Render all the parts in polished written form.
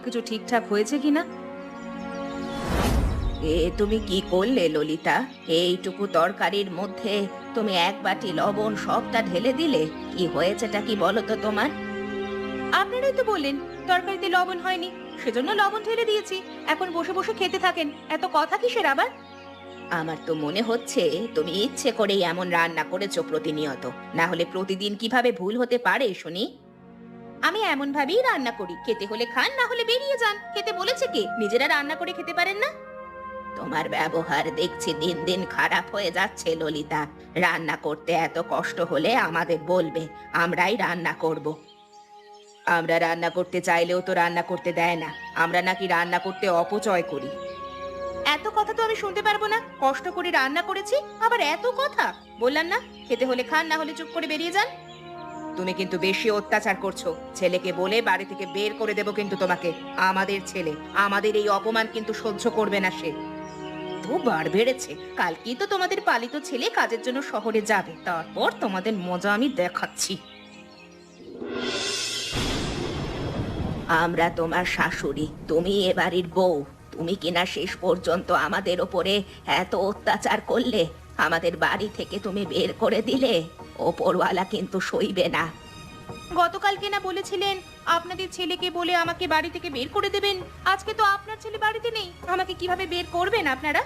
সবকিছু ঠিকঠাক হয়েছে কিনা। তুমি কি করলে ললিতা? এইটুকু তরকারির মধ্যে তুমি এক বাটি লবণ সবটা ঢেলে দিলে। কি হয়েছেটা কি বলো তো তোমার? আপনারাই তো বললেন তরকারিতে লবণ হয়নি, সেজন্য লবণ ঢেলে দিয়েছি। এখন বসে বসে খেতে থাকেন, এত কথা কিসের আবার? আমার তো মনে হচ্ছে তুমি ইচ্ছে করেই এমন রান্না করেছো প্রতিনিয়ত, না হলে প্রতিদিন কিভাবে ভুল হতে পারে শুনি। আমি এমন ভাবেই রান্না করি, খেতে হলে খান, না হলে বেরিয়ে যান। খেতে বলেছে কে? নিজেরা রান্না করে খেতে পারেন না? তোমার ব্যবহার দেখছি দিন দিন খারাপ হয়ে যাচ্ছে ললিতা। রান্না করতে এত কষ্ট হলে আমাদের বলবে, আমরাই রান্না করব। আমরা রান্না করতে চাইলেও তো রান্না করতে দেয় না। আমরা নাকি রান্না করতে অপচয় করি। এত কথা তো আমি শুনতে পারবো না। কষ্ট করে রান্না করেছি, আবার এত কথা! বললাম না, খেতে হলে খান, না হলে চুপ করে বেরিয়ে যান। তুমি কিন্তু বেশি অত্যাচার করছো। ছেলেকে বলে বাড়ি থেকে বের করে দেবো কিন্তু তোমাকে। আমাদের ছেলে, আমাদের এই অপমান কিন্তু সহ্য করবে না সে। তো বার বেড়েছে। কালকেই তো তোমাদের পালিত ছেলে কাজের জন্য শহরে যাবে, তারপর তোমাদের মজা আমি দেখাচ্ছি। আমরা তোমার শাশুড়ি, তুমি এ বাড়ির বউ। তুমি কিনা শেষ পর্যন্ত আমাদের ওপরে এত অত্যাচার করলে, আমাদের বাড়ি থেকে তুমি বের করে দিলে। ওপরওয়ালা কিন্তু সইবে না। গতকালকে না বলেছিলেন আপনাদের ছেলেকে বলে আমাকে বাড়ি থেকে বের করে দেবেন। আজকে তো আপনার ছেলে বাড়িতে নেই, আমাকে কিভাবে বের করবেন আপনারা?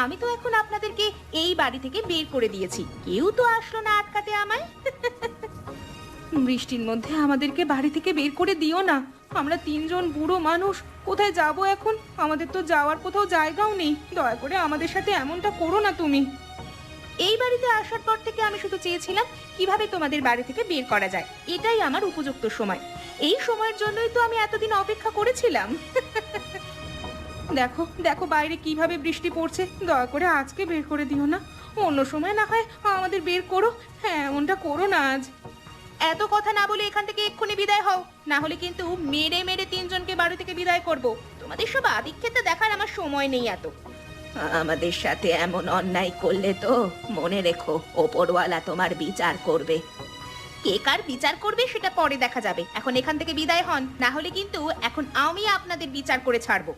আমি তো এখন আপনাদেরকে এই বাড়ি থেকে বের করে দিয়েছি, কেউ তো আসলো না আটকাতে আমায়। বৃষ্টির মধ্যে আমাদেরকে বাড়ি থেকে বের করে দিও না। আমরা তিনজন বুড়ো মানুষ, কোথায় যাব এখন? আমাদের তো যাওয়ার কোথাও জায়গাও নেই। দয়া করে আমাদের সাথে এমনটা করো না তুমি। এই বাড়িতে আসার পর থেকে আমি শুধু চেয়েছিলাম কিভাবে তোমাদের বাড়ি থেকে বের করা যায়। এটাই আমার উপযুক্ত সময়। এই সময়ের জন্যই তো আমি এতদিন অপেক্ষা করেছিলাম। দেখো দেখো বাইরে কিভাবে বৃষ্টি পড়ছে। দয়া করে আজকে বের করে দিও না, অন্য সময় না হয় আমাদের বের করো। হ্যাঁ, এমনটা করো না আজ। এত কথা না বলে এখান থেকে এক্ষুনি বিদায় হও, না হলে কিন্তু মেরে মেরে তিনজনকে বাড়ি থেকে বিদায় করব। তোমাদের সব আদিক্ষেতা দেখার আমার সময় নেই এত। আমাদের সাথে এমন অন্যায় করলে তো মনে রেখো, ওপরওয়ালা তোমার বিচার করবে। কে কার বিচার করবে সেটা পরে দেখা যাবে। এখন এখান থেকে বিদায় হন, না হলে কিন্তু এখন আমি আপনাদের বিচার করে ছাড়বো।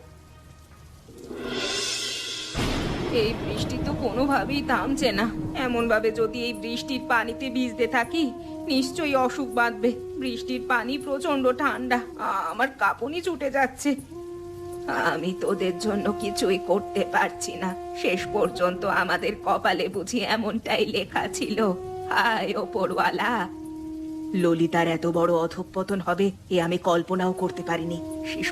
এই বৃষ্টি তো কোনোভাবেই থামছে না। এমন ভাবে যদি এই বৃষ্টির পানিতে ভিজতে থাকি, নিশ্চয়ই অসুখ বাঁধবে। বৃষ্টির পানি প্রচন্ড ঠান্ডা, আমার কাঁপুনি ছুটে যাচ্ছে। আমি তোদের জন্য কিছুই করতে পারছি না। শেষ পর্যন্ত আমাদের কপালে বুঝি এমনটাই লেখা ছিল। হায় ওপরওয়ালা! ললিতার এত বড় অধঃপতন হবে এ আমি কল্পনাও করতে পারিনি। শেষ